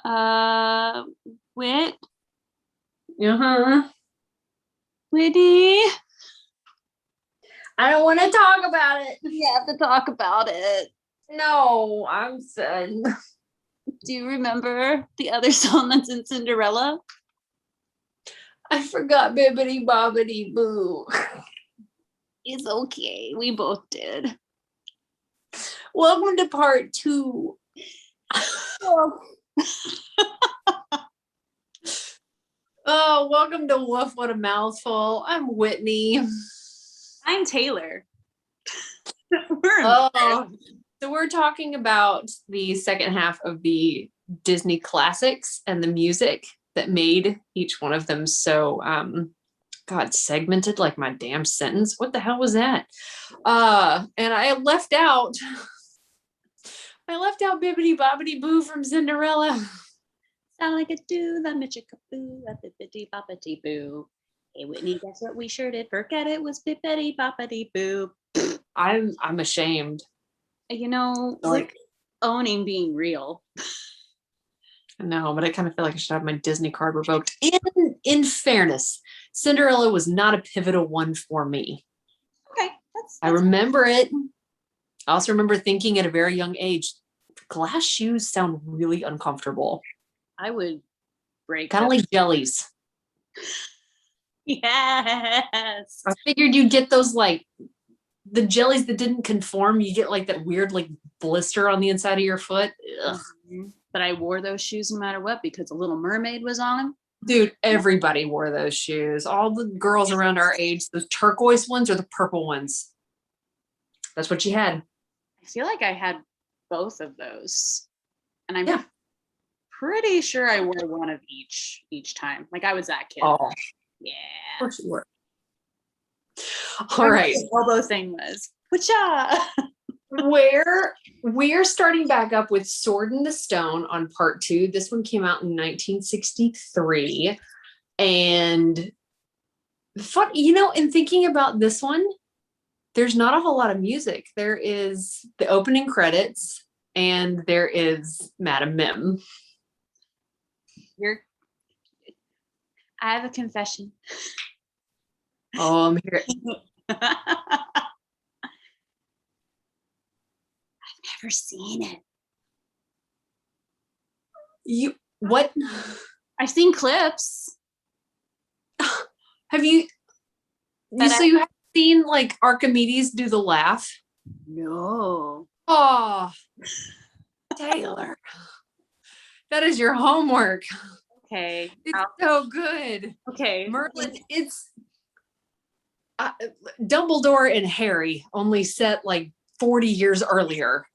Uh, Wit, Uh-huh. Whitney. I don't want to talk about it. We have to talk about it. No, I'm sad. Do you remember the other song that's in Cinderella? I forgot Bibbidi Bobbidi Boo. It's okay. We both did. Welcome to part 2. Oh, welcome to Woof, What a Mouthful. I'm Whitney. I'm Taylor. So we're talking about the second half of the Disney classics and the music that made each one of them so segmented like my damn sentence. What the hell was that? And I left out Bibbidi Bobbidi Boo from Cinderella. Sound like a do, the Michikaboo, a bippity boppity boo. Hey Whitney, guess what we sure did forget? It was bippity boppity boo. I'm ashamed. You know, Like, owning being real. No, but I kind of feel like I should have my Disney card revoked. In fairness, Cinderella was not a pivotal one for me. Okay, I remember it. I also remember thinking at a very young age, glass shoes sound really uncomfortable. I would break kind of like jellies. Yes. I figured you'd get those like the jellies that didn't conform. You get like that weird like blister on the inside of your foot. Mm-hmm. But I wore those shoes no matter what because a Little Mermaid was on them. Dude, everybody wore those shoes. All the girls around our age, those turquoise ones or the purple ones. That's what you had. I feel like I had both of those. And I'm pretty sure I wore one of each time. Like I was that kid. Oh. Yeah. Of course you were. All right. The elbow thing was. Whatcha? Where we're starting back up with Sword in the Stone on part 2. This one came out in 1963. And in thinking about this one, there's not a whole lot of music. There is the opening credits and there is Madame Mim. I have a confession. Oh, I'm here. I've never seen it. What? I've seen clips. Have you? You have seen like Archimedes do the laugh? No. Oh, Taylor, that is your homework. Okay. It's so good. Okay. Merlin, it's Dumbledore and Harry, only set like 40 years earlier.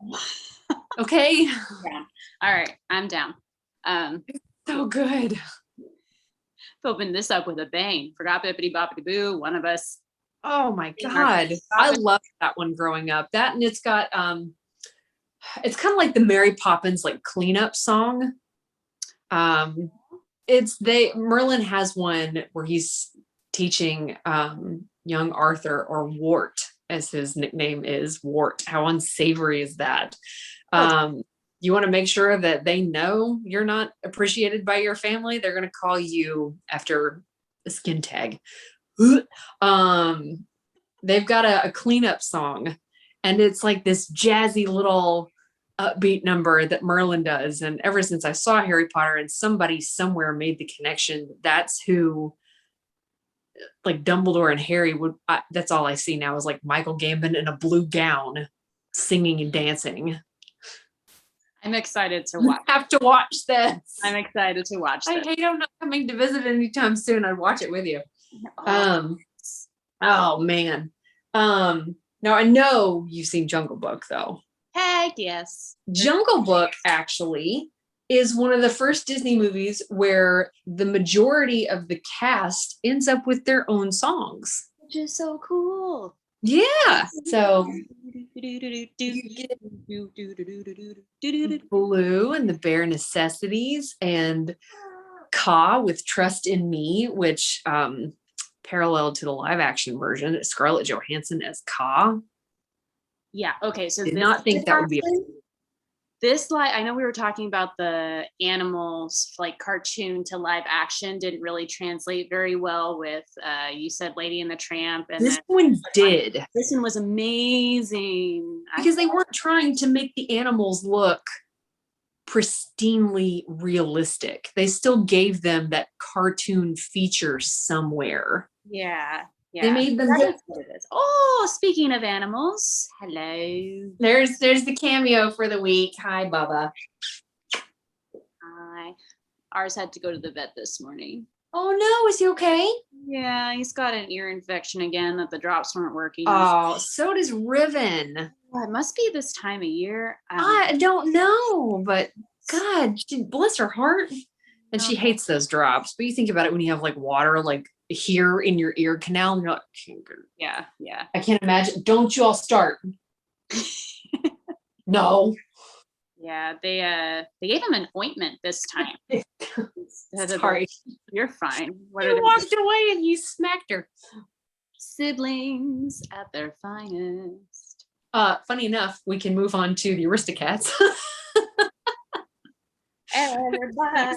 Okay? Yeah. All right. I'm down. So good. Open this up with a bang. Forgot Bippity Boppity Boo, one of us. Oh my God. I loved that one growing up. That, and it's got it's kind of like the Mary Poppins like cleanup song. Merlin has one where he's teaching young Arthur, or Wart as his nickname is. Wart. How unsavory is that? You want to make sure that they know you're not appreciated by your family. They're going to call you after a skin tag. They've got a cleanup song, and it's like this jazzy little upbeat number that Merlin does. And ever since I saw Harry Potter and somebody somewhere made the connection, that's who like Dumbledore and Harry would. That's all I see now is like Michael Gambon in a blue gown singing and dancing. I'm excited to watch. Have to watch this. I'm excited to watch this. I hate I'm not coming to visit anytime soon. I'd watch it with you. Oh man. Now I know you've seen Jungle Book though. Heck yes. Jungle Book actually is one of the first Disney movies where the majority of the cast ends up with their own songs. Which is so cool. Yeah. So Blue and the Bare Necessities, and Ka with Trust in Me, which parallel to the live action version, Scarlett Johansson as Ka. Yeah. Okay. So did not think that would be this I know we were talking about the animals like cartoon to live action didn't really translate very well with you said Lady and the Tramp, and This then one did, this one was amazing because they weren't trying to make the animals look pristinely realistic. They still gave them that cartoon feature somewhere. yeah. They made them. That is what it is. Oh, speaking of animals, hello. There's the cameo for the week. Hi, Bubba. Hi. Ours had to go to the vet this morning. Oh no, is he okay? Yeah, he's got an ear infection again that the drops weren't working. Oh, so does Riven. Well, it must be this time of year. I don't know, but God, bless her heart. And she hates those drops. But you think about it when you have like water like here in your ear canal, and you're like, yeah. I can't imagine. Don't you all start? No. Yeah, they gave him an ointment this time. Sorry. You're fine. He walked away and you smacked her. Siblings at their finest. Funny enough, we can move on to the Aristocats. Everybody.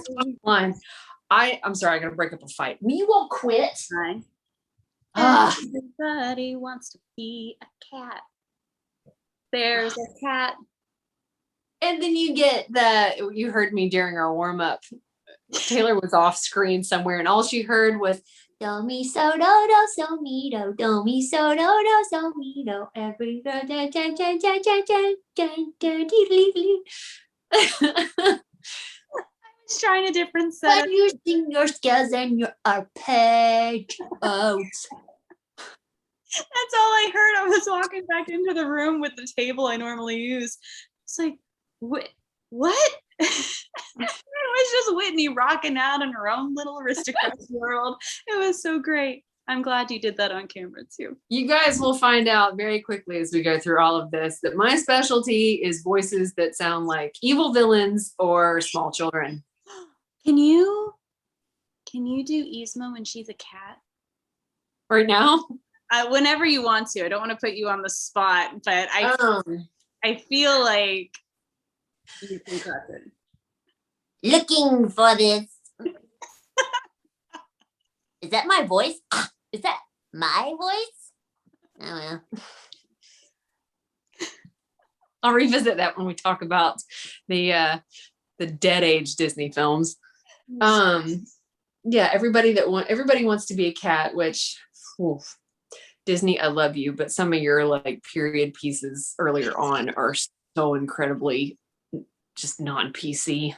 I'm sorry, I gotta break up a fight. You won't quit. Fine. Everybody wants to be a cat. There's a cat. And then you heard me during our warm-up. Taylor was off screen somewhere, and all she heard was do mi so mi do mi so mi do every girl I was trying a different set. When you sing your scales and your arpeggios. That's all I heard. I was walking back into the room with the table I normally use. It's like, what? It was just Whitney rocking out in her own little aristocrat world. It was so great. I'm glad you did that on camera too. You guys will find out very quickly as we go through all of this that my specialty is voices that sound like evil villains or small children. Can you do Yzma when she's a cat? Right now? Whenever you want to. I don't want to put you on the spot, but I feel like you can crush it. Looking for this. Is that my voice? Is that my voice? Oh, well. I'll revisit that when we talk about the dead age Disney films. Yeah, everybody wants to be a cat, which Disney, I love you, but some of your like period pieces earlier on are so incredibly just non-PC.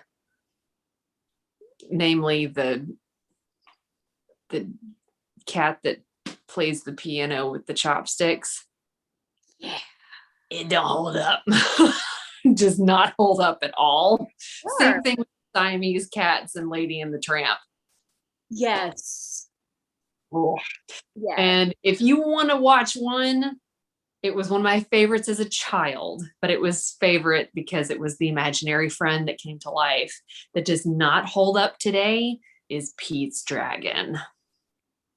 Namely the cat that plays the piano with the chopsticks. Yeah. It don't hold up. Does not hold up at all. Sure. Same thing with Siamese cats and Lady and the Tramp. Yes. Oh. Yeah. And if you want to watch one, it was one of my favorites as a child, but it was favorite because it was the imaginary friend that came to life. That does not hold up today is Pete's Dragon.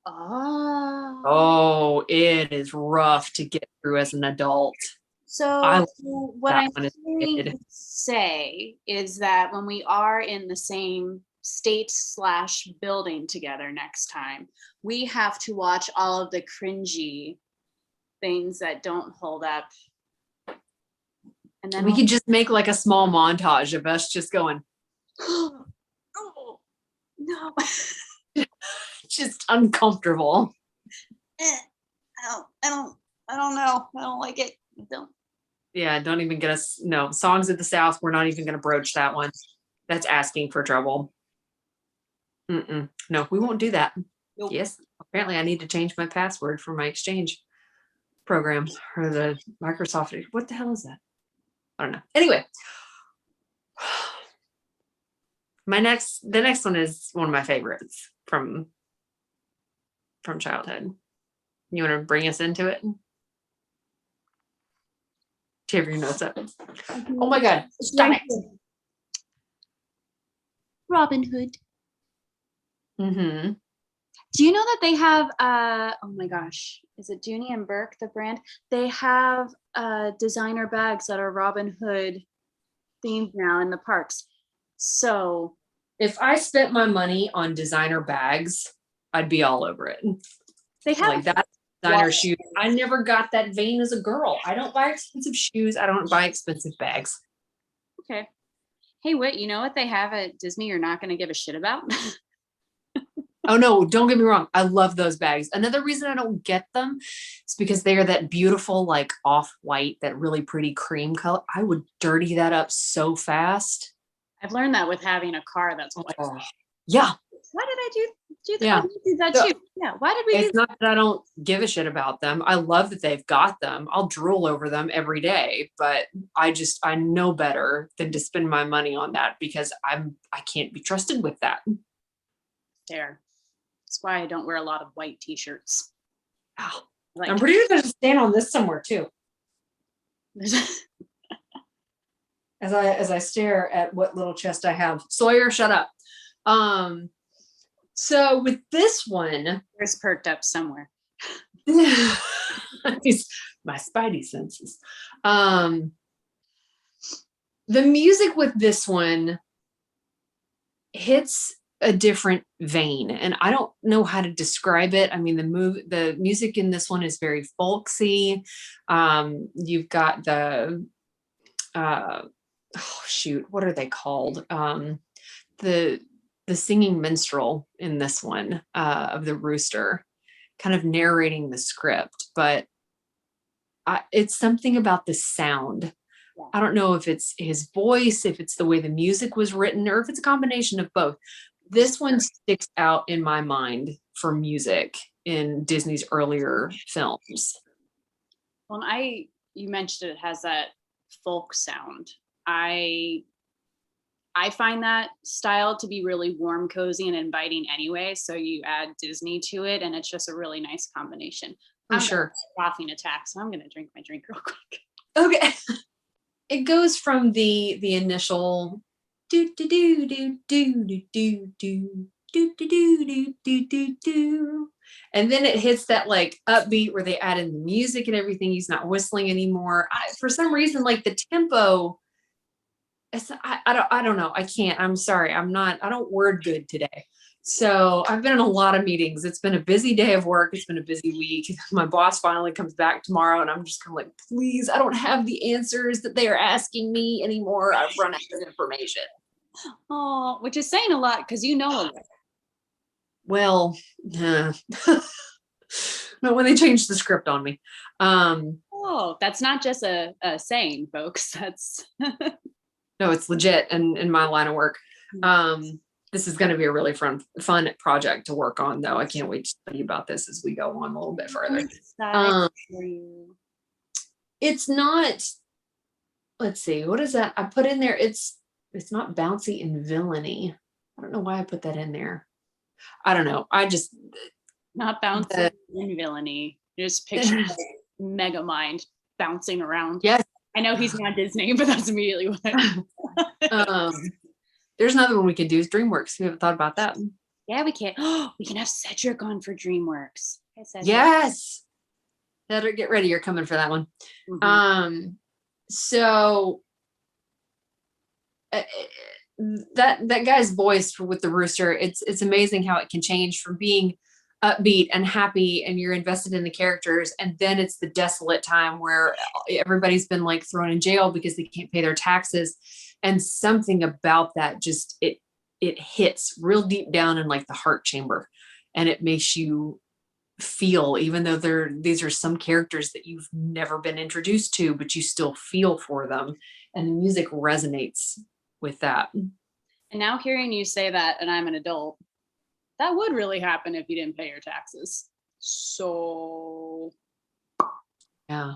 Oh, it is rough to get through as an adult. So what I'm hearing you say is that when we are in the same state/building together next time, we have to watch all of the cringy things that don't hold up. And then we could just make like a small montage of us just going, oh, no. Just uncomfortable. I don't know. I don't like it. I don't. Yeah, don't even get us. No, Songs of the South. We're not even going to broach that one. That's asking for trouble. No, we won't do that. Nope. Yes, apparently I need to change my password for my exchange program or the Microsoft. What the hell is that? I don't know. Anyway, the next one is one of my favorites from childhood. You want to bring us into it? Do you have your notes up? Oh my God! Stop it. Robin Hood. Mm-hmm. Do you know that they have oh my gosh, is it Dooney and Burke, the brand? They have designer bags that are Robin Hood themed now in the parks. So If I spent my money on designer bags, I'd be all over it. they have Like that designer shoes. I never got that vein as a girl. I don't buy expensive shoes. I don't buy expensive bags. okay. Hey, Whit, you know what they have at Disney you're not going to give a shit about? Oh no, don't get me wrong. I love those bags. Another reason I don't get them is because they are that beautiful, like off-white, that really pretty cream color. I would dirty that up so fast. I've learned that with having a car that's white. Oh, yeah. Why did I do that? Yeah. Why did we do that So, too? Yeah. Why did we do It's not that I don't give a shit about them. I love that they've got them. I'll drool over them every day, but I know better than to spend my money on that because I can't be trusted with that. there? That's why I don't wear a lot of white t-shirts. Wow. Like, I'm pretty sure there's a stand on this somewhere too. As I stare at what little chest I have. Sawyer, shut up. So with this one, there's perked up somewhere. my spidey senses. The music with this one hits a different vein, and I don't know how to describe it. I mean, the music in this one is very folksy. You've got the what are they called? The singing minstrel in this one of the rooster, kind of narrating the script, but it's something about the sound. Yeah. I don't know if it's his voice, if it's the way the music was written, or if it's a combination of both. This one sticks out in my mind for music in Disney's earlier films. Well, you mentioned it has that folk sound. I find that style to be really warm, cozy, and inviting anyway. So you add Disney to it, and it's just a really nice combination. I'm sure. Coughing attack, so I'm going to drink my drink real quick. Okay. It goes from the initial do do do do do do do do do do do do do do, and then it hits that like upbeat where they add in the music and everything. He's not whistling anymore. For some reason, like the tempo. I don't know. I can't. I'm sorry. I don't word good today. So I've been in a lot of meetings. It's been a busy day of work. It's been a busy week. My boss finally comes back tomorrow and I'm just kind of like, please, I don't have the answers that they are asking me anymore. I've run out of information. Oh, which is saying a lot because you know a lot. Well, no, when they changed the script on me. Oh, that's not just a saying, folks. That's no, it's legit in my line of work. This is going to be a really fun project to work on, though. I can't wait to tell you about this as we go on a little bit further. It's not, let's see, what is that? I put in there, it's not bouncy and villainy. I don't know why I put that in there. I don't know. I just. Not bouncy and villainy. Just picture Mega Mind bouncing around. Yes. I know he's not Disney, but that's immediately what I there's another one we could do is DreamWorks. We haven't thought about that. Yeah, we can. We can have Cedric on for DreamWorks. Yes. Cedric, get ready. You're coming for that one. Mm-hmm. So that guy's voice with the rooster, it's amazing how it can change from being upbeat and happy and you're invested in the characters, and then it's the desolate time where everybody's been like thrown in jail because they can't pay their taxes, and something about that just it hits real deep down in like the heart chamber, and it makes you feel, even though these are some characters that you've never been introduced to, but you still feel for them, and the music resonates with that. And now hearing you say that, and I'm an adult, that would really happen if you didn't pay your taxes. So yeah.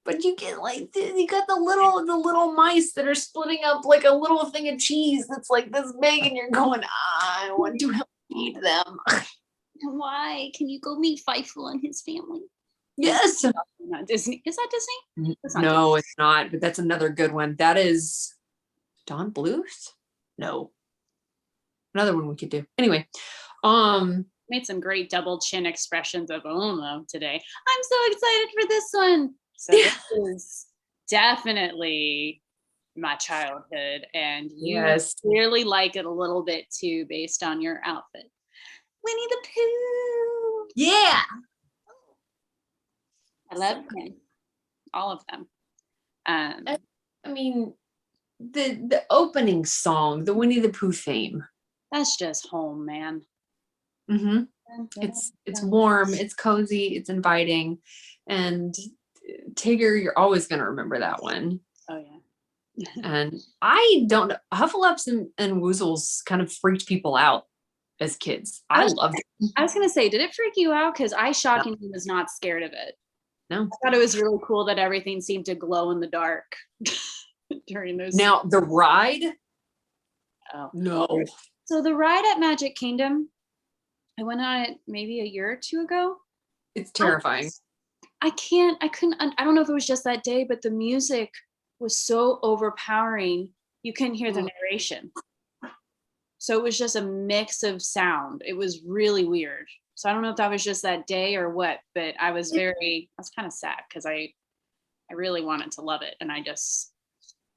But you get like you got the little mice that are splitting up like a little thing of cheese that's like this big, and you're going, I want to help feed them. Why? Can you go meet Fievel and his family? Yes. Not Disney. Is that Disney? No, it's not. But that's another good one. That is Don Bluth? No. Another one we could do. Anyway, made some great double chin expressions of no today. I'm so excited for this one. So this is definitely my childhood, and you Yes. clearly like it a little bit too, based on your outfit. Winnie the Pooh. Yeah. I love him. All of them. I mean, the opening song, the Winnie the Pooh theme. That's just home, man. Mm-hmm. It's warm, it's cozy, it's inviting, and Tigger, you're always going to remember that one. Oh yeah. And I don't Hufflepuffs and Woozles kind of freaked people out as kids. I loved it. I was gonna say, did it freak you out? Because I shockingly was not scared of it. No. I thought it was really cool that everything seemed to glow in the dark during those. Now the ride. Oh No. So the ride at Magic Kingdom, I went on it maybe a year or two ago. It's terrifying. I don't know if it was just that day, but the music was so overpowering, you couldn't hear the narration. So it was just a mix of sound. It was really weird. So I don't know if that was just that day or what, but I was kind of sad because I really wanted to love it. And I just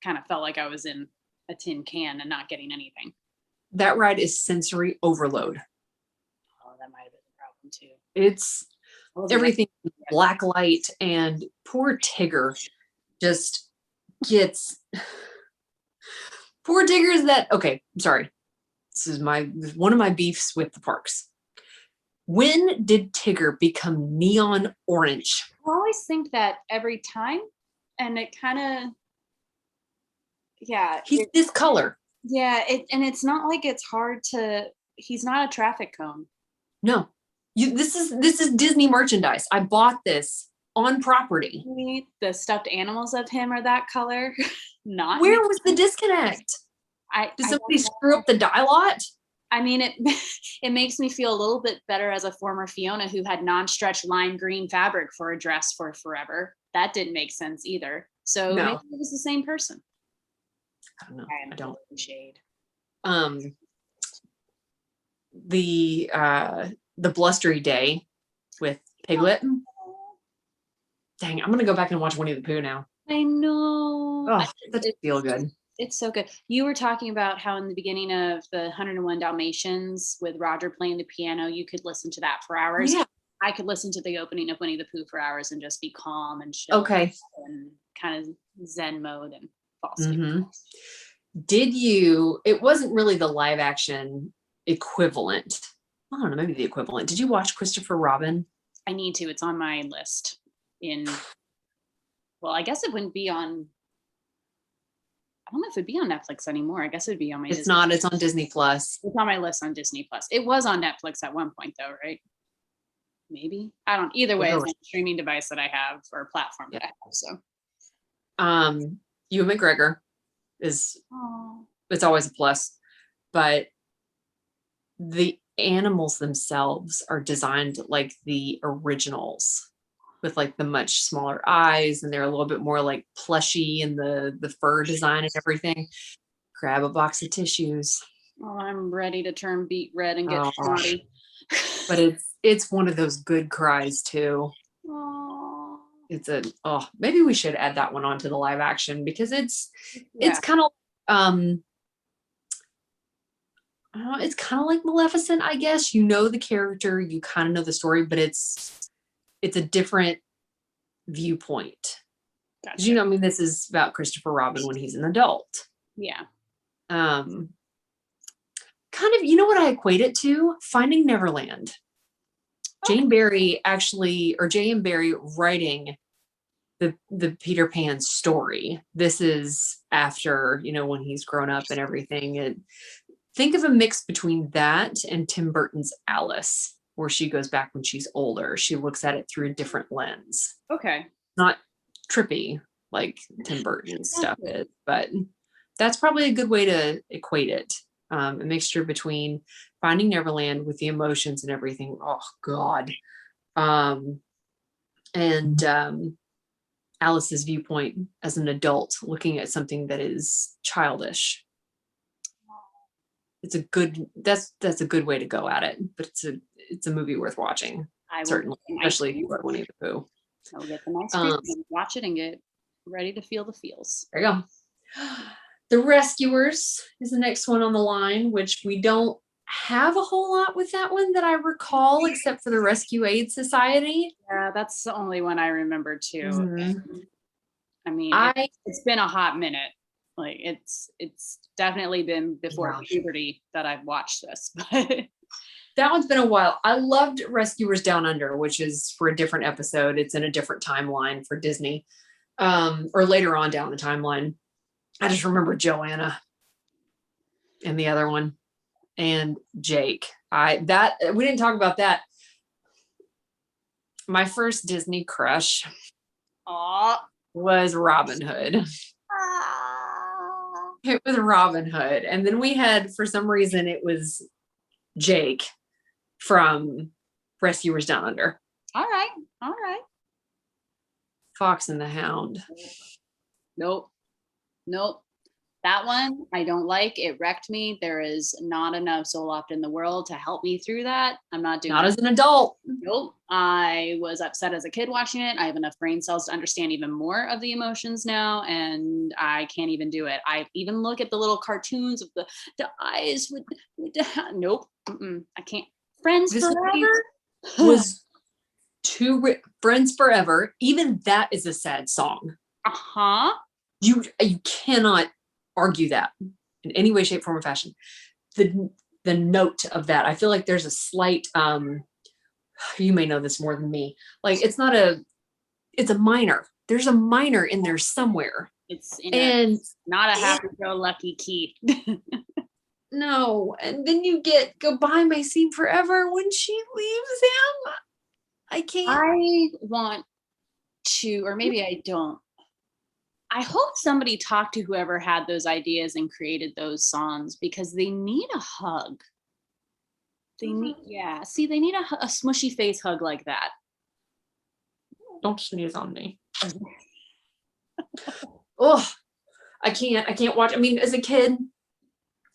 kind of felt like I was in a tin can and not getting anything. That ride is sensory overload. Oh, that might have been a problem too. It's everything black light, and poor Tigger just gets poor Tigger's that okay, sorry. This is one of my beefs with the parks. When did Tigger become neon orange? I always think that every time, and it kind of He's this color. Yeah, and it's not like it's hard to. He's not a traffic cone. No, this is Disney merchandise. I bought this on property. The stuffed animals of him are that color. Not where was the disconnect? Did somebody screw up the dye lot? I mean, it makes me feel a little bit better as a former Fiona who had non-stretch lime green fabric for a dress for forever. That didn't make sense either. So maybe it was the same person. I don't know. I don't. Shade. The blustery day with Piglet. Dang, I'm gonna go back and watch Winnie the Pooh now. I know. Oh, that feel good. It's so good. You were talking about how in the beginning of the 101 Dalmatians with Roger playing the piano, you could listen to that for hours. Yeah. I could listen to the opening of Winnie the Pooh for hours and just be calm and chill. Okay. And kind of Zen mode and fall asleep. Mm-hmm. It wasn't really the live action equivalent. I don't know, maybe the equivalent. Did you watch Christopher Robin? I need to. It's on my list. Well, I guess it wouldn't be on. I don't know if it'd be on Netflix anymore. I guess it'd be on my. It's not. It's on Disney Plus. It's on my list on Disney Plus. It was on Netflix at one point, though, right? Maybe. I don't. Either way, it's on a streaming device that I have or platform that I have. So. Ewan McGregor is. It's always a plus, but the animals themselves are designed like the originals, with like the much smaller eyes, and they're a little bit more like plushy in the fur design and everything. Grab a box of tissues. Oh, I'm ready to turn beet red and get snotty. But it's one of those good cries too. Oh. Maybe we should add that one onto the live action because it's kind of it's kind of like Maleficent, I guess. You know the character, you kind of know the story, but it's a different viewpoint. Gotcha. You know, I mean, this is about Christopher Robin when he's an adult. Yeah. Kind of, you know what I equate it to? Finding Neverland. Okay. J.M. Barrie writing the Peter Pan story. This is after, when he's grown up and everything. Think of a mix between that and Tim Burton's Alice, where she goes back when she's older. She looks at it through a different lens. Okay. Not trippy like Tim Burton's stuff is, but that's probably a good way to equate it. A mixture between Finding Neverland with the emotions and everything. Oh God. And Alice's viewpoint as an adult looking at something that is childish. It's that's a good way to go at it, but it's a movie worth watching. Certainly, especially if you love Winnie the Pooh. I'll get the nice and watch it and get ready to feel the feels. There you go. The Rescuers is the next one on the line, which we don't have a whole lot with that one that I recall, except for the Rescue Aid Society. Yeah, that's the only one I remember too. Mhm. I mean, it's been a hot minute. Like it's definitely been before puberty that I've watched this, but that one's been a while. I loved Rescuers Down Under, which is for a different episode. It's in a different timeline for Disney, or later on down the timeline. I just remember Joanna and the other one and Jake. We didn't talk about that. My first Disney crush was Robin Hood. It was Robin Hood. And then we had, for some reason, it was Jake from Rescuers Down Under. All right. Fox and the Hound. Nope. That one I don't like. It wrecked me. There is not enough Zoloft in the world to help me through that. I'm not doing Not as an adult. Nope. I was upset as a kid watching it. I have enough brain cells to understand even more of the emotions now, and I can't even do it. I even look at the little cartoons of the eyes with the nope. I can't. Friends Forever was Friends Forever. Even that is a sad song. You cannot argue that in any way, shape, form, or fashion. The note of that, I feel like there's a slight you may know this more than me. Like it's a minor. There's a minor in there somewhere. It's not a happy-go-lucky key. No, and then you get Goodbye My Scene Forever when she leaves him. I can't. I want to, or maybe I don't. I hope somebody talked to whoever had those ideas and created those songs because they need a hug. They need, they need a smushy face hug like that. Don't sneeze on me. Oh, I can't watch. I mean, as a kid,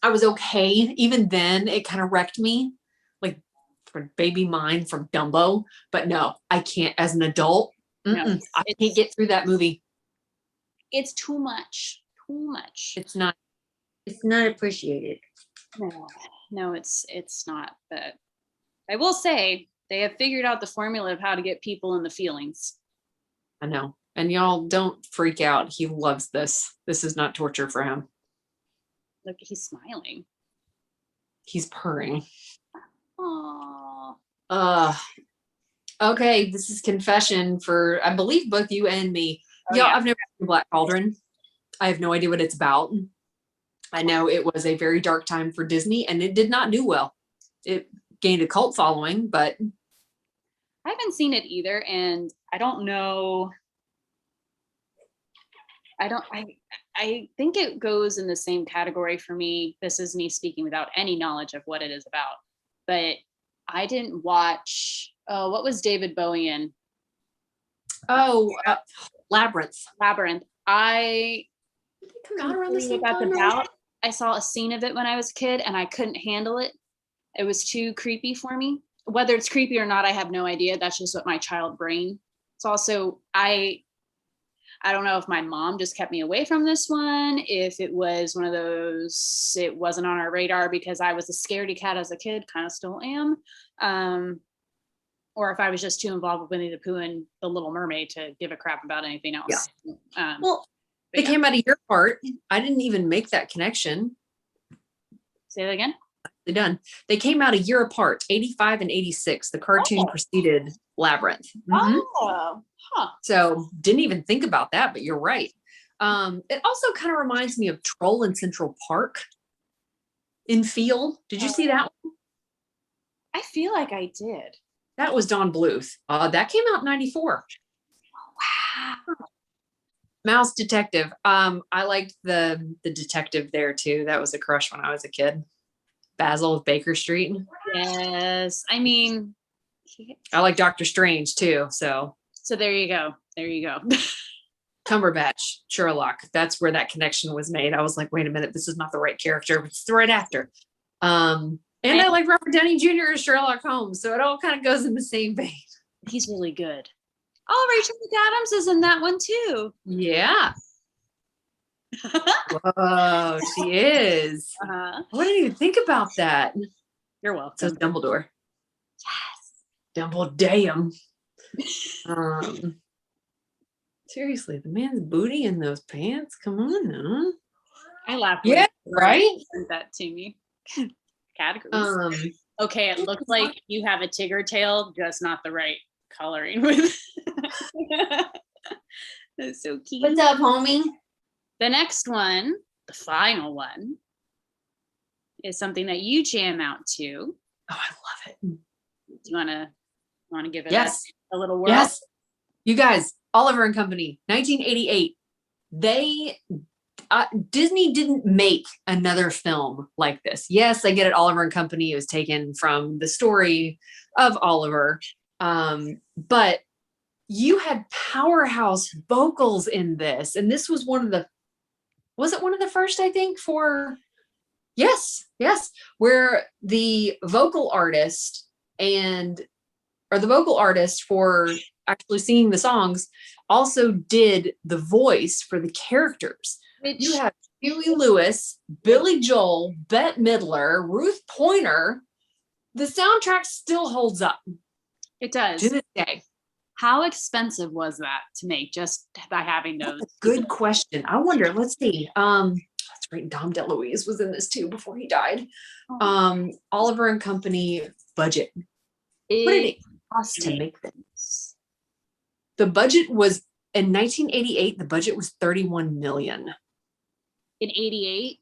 I was okay. Even then, it kind of wrecked me, like for Baby Mine from Dumbo. But no, I can't. As an adult, I can't get through that movie. It's too much. It's not appreciated. No, it's not. But I will say they have figured out the formula of how to get people in the feelings. I know. And y'all don't freak out. He loves this. This is not torture for him. Look, he's smiling. He's purring. Aww. Okay, this is confession for, I believe, both you and me. I've never seen Black Cauldron. I have no idea what it's about. I know it was a very dark time for Disney, and it did not do well. It gained a cult following, but I haven't seen it either, and I don't know. I think it goes in the same category for me. This is me speaking without any knowledge of what it is about, but I didn't watch. Oh, what was David Bowie in? Labyrinth. I come out around the same time. I saw a scene of it when I was a kid, and I couldn't handle it. It was too creepy for me. Whether it's creepy or not, I have no idea. That's just what my child brain. It's also I don't know if my mom just kept me away from this one, if it was one of those, it wasn't on our radar because I was a scaredy cat as a kid, kind of still am. Or if I was just too involved with Winnie the Pooh and The Little Mermaid to give a crap about anything else. Yeah. They came out a year apart. I didn't even make that connection. Say that again? They're done. They came out a year apart, 85 and 86. The cartoon preceded Labyrinth. So didn't even think about that, but you're right. It also kind of reminds me of Troll in Central Park in feel. Did you see that one? I feel like I did. That was Don Bluth. That came out in 94. Wow. Mouse Detective. I liked the detective there too. That was a crush when I was a kid. Basil of Baker Street. Yes. I mean, I like Doctor Strange too. So there you go. Cumberbatch, Sherlock. That's where that connection was made. I was like, wait a minute, this is not the right character, but it's the right actor. And I like Robert Downey Jr. as Sherlock Holmes. So it all kind of goes in the same vein. He's really good. Oh, Rachel McAdams is in that one too. Yeah. Whoa, she is. Uh-huh. I didn't even think about that. You're So welcome. Dumbledore. Yes. Dumbledore. Seriously, the man's booty in those pants. Come on now. I laughed. Yeah, right. Sent that to me. Categories. Okay, it looks like you have a Tigger tail, just not the right coloring with. That's so cute. What's up, homie? The next one, the final one, is something that you jam out to. Oh, I love it. Do you want to give it Yes. a little whirl? Yes. You guys, Oliver and Company, 1988. Disney didn't make another film like this. Yes, I get it. Oliver and Company was taken from the story of Oliver. But you had powerhouse vocals in this. And this was was it one of the first, I think, yes, where the vocal artist for actually singing the songs also did the voice for the characters. You have Huey Lewis, Billy Joel, Bette Midler, Ruth Pointer. The soundtrack still holds up. It does. To this day. How expensive was that to make just by having those? Good question. I wonder, let's see. That's right. Dom DeLuise was in this too before he died. Oliver and Company budget. What did it cost to make this? The budget was in 1988, the budget was 31 million. In 88?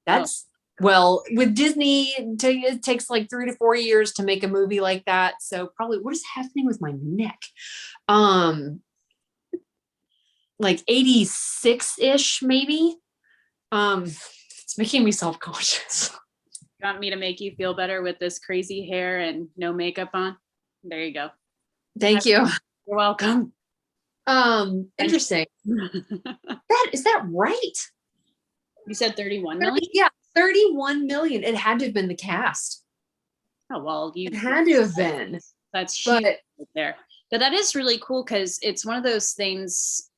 That's well, with Disney, it takes like 3 to 4 years to make a movie like that. So probably what is happening with my neck? Like 86-ish, maybe. It's making me self-conscious. You want me to make you feel better with this crazy hair and no makeup on? There you go. Thank you. You're welcome. Interesting. Is that right? You said 31 million? Yeah, 31 million. It had to have been the cast. Oh, well, it had to have been. That's huge right there. But that is really cool because it's one of those things.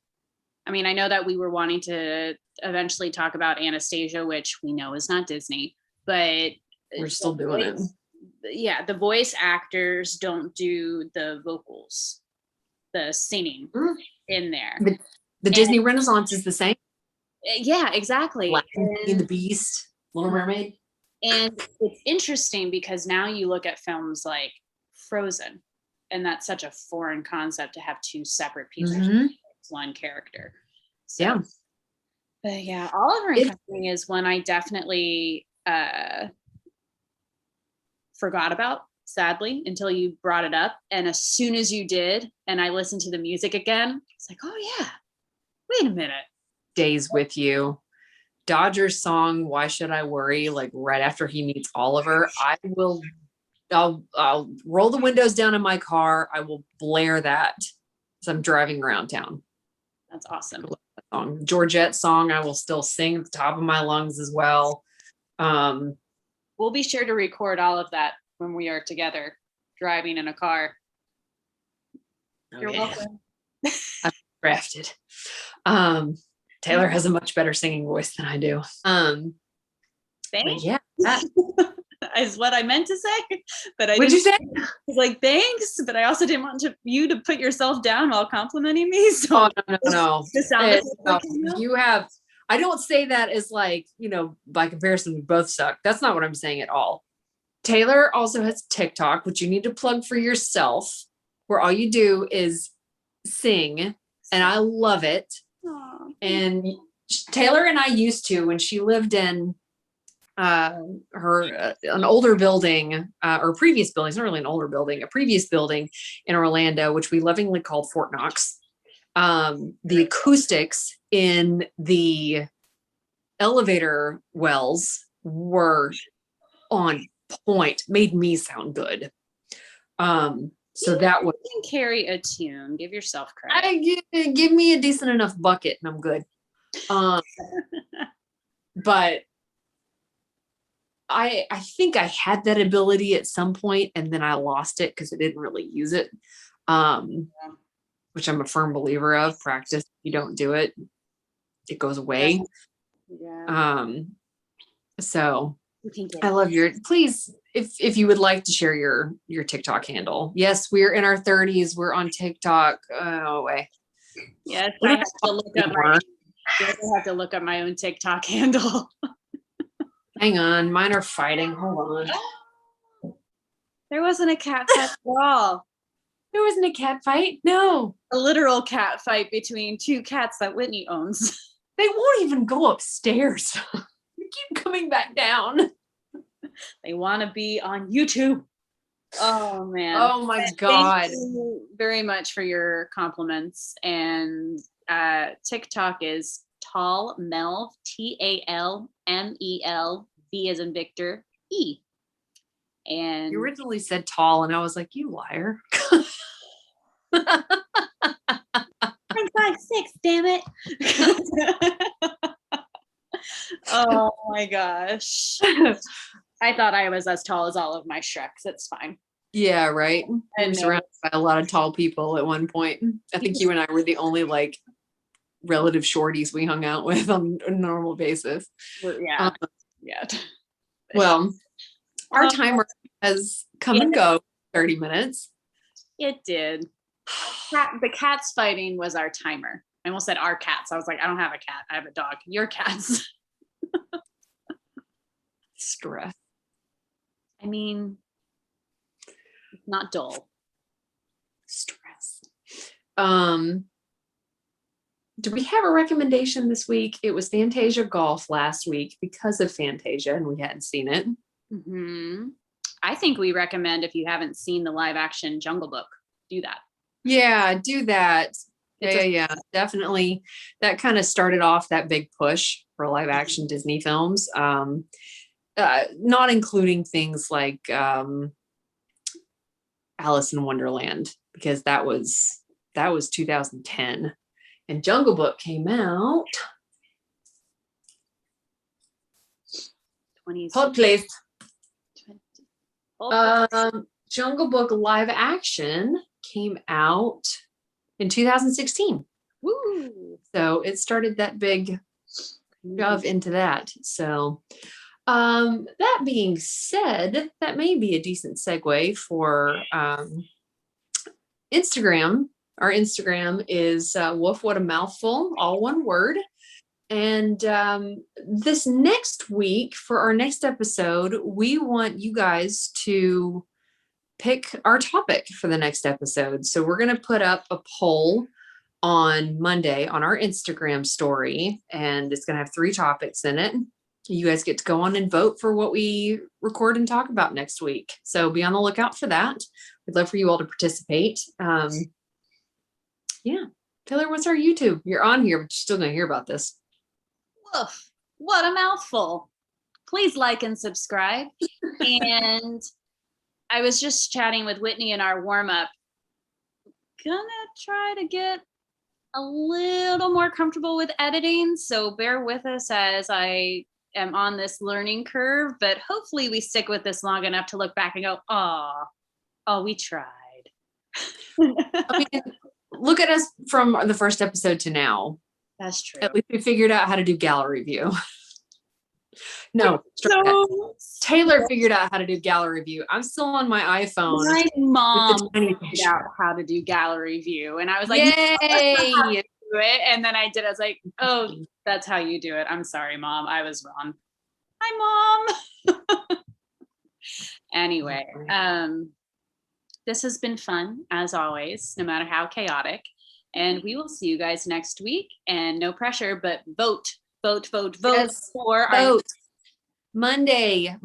I mean, I know that we were wanting to eventually talk about Anastasia, which we know is not Disney, but we're still doing it. Yeah, the voice actors don't do the vocals, the singing in there. The Disney Renaissance is the same. Yeah, exactly. Beauty and the Beast, Little Mermaid. And it's interesting because now you look at films like Frozen, and that's such a foreign concept to have two separate people, one character. So, yeah. But yeah, Oliver and Company is one I definitely forgot about, sadly, until you brought it up. And as soon as you did, and I listened to the music again, it's like, oh yeah, wait a minute. Days with You. Dodger's song, Why Should I Worry? Like right after he meets Oliver, I'll roll the windows down in my car. I will blare that as I'm driving around town. That's awesome. Georgette song, I will still sing at the top of my lungs as well. We'll be sure to record all of that when we are together driving in a car. You're welcome. I'm crafted. Taylor has a much better singing voice than I do. Thanks. Yeah, that is what I meant to say. But I What'd you say? I was like, thanks, but I also didn't want you to put yourself down while complimenting me. So no. No. You have. I don't say that as like, by comparison, we both suck. That's not what I'm saying at all. Taylor also has TikTok, which you need to plug for yourself, where all you do is sing, and I love it. Aww. And Taylor and I used to, when she lived in an older building, or previous building, it's not really an older building, a previous building in Orlando, which we lovingly called Fort Knox. The acoustics in the elevator wells were on point, made me sound good. So that was, you can carry a tune. Give yourself credit. Give me a decent enough bucket and I'm good. But I think I had that ability at some point and then I lost it because I didn't really use it. Which I'm a firm believer of. Practice, you don't do it. it goes away. Yeah. So You can get I love please, if you would like to share your TikTok handle. Yes, we're in our 30s. We're on TikTok. Oh, way. Yes, I have to look up I have to look up my own TikTok handle. Hang on, mine are fighting. Hold on. There wasn't a cat fight at all. There wasn't a cat fight. No, A literal cat fight between two cats that Whitney owns. they won't even go upstairs. They keep coming back down. They want to be on YouTube. Oh man. Oh my God. Thank you very much for your compliments. And TikTok is Tall Melv, TALMEL, V as in Victor, E. And You originally said tall, and I was like, you liar. I'm 5'6", damn it. Oh my gosh. I thought I was as tall as all of my Shreks. It's fine. Yeah, right. I I'm know. surrounded by a lot of tall people at one point. I think you and I were the only like relative shorties we hung out with on a normal basis. Yeah. Yeah. Well, our timer has come and go 30 minutes. It did. The cats fighting was our timer. I almost said our cats. I was like, I don't have a cat. I have a dog. Your cats. Stress. I mean, it's not dull. Stress. Do we have a recommendation this week? It was Fantasia Golf last week because of Fantasia, and we hadn't seen it. Mm-hmm. I think we recommend, if you haven't seen the live action Jungle Book, do that. Yeah, do that. Yeah, definitely. That kind of started off that big push for live action Disney films. Not including things like Alice in Wonderland, because that was 2010, and Jungle Book came out. 20s. Hold please. Jungle Book live action came out in 2016. Woo. So it started that big shove into that. So that being said, that may be a decent segue for Instagram. Our Instagram is Woof What a Mouthful, all one word. And this next week, for our next episode, we want you guys to pick our topic for the next episode. So we're going to put up a poll on Monday on our Instagram story, and it's going to have 3 topics in it. You guys get to go on and vote for what we record and talk about next week. So be on the lookout for that. We'd love for you all to participate. Yeah. Taylor, what's our YouTube? You're on here, but you're still going to hear about this. Woof. What a mouthful. Please like and subscribe. And I was just chatting with Whitney in our warm-up. Gonna try to get a little more comfortable with editing, so bear with us as I am on this learning curve, but hopefully we stick with this long enough to look back and go, oh, we tried. I mean, look at us from the first episode to now. That's true. At least we figured out how to do gallery view. No, Taylor figured out how to do gallery view. I'm still on my iPhone. My mom figured out how to do gallery view, and I was like, yay! Do it. And then I did. I was like, oh, that's how you do it. I'm sorry, Mom. I was wrong. Hi, Mom. Anyway, this has been fun as always, no matter how chaotic. And we will see you guys next week. And no pressure, but vote Yes, for vote. Monday,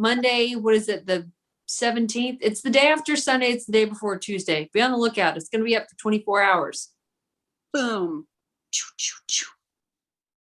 what is it? The 17th? It's the day after Sunday. It's the day before Tuesday. Be on the lookout. It's going to be up for 24 hours. Boom. Choo, choo, choo.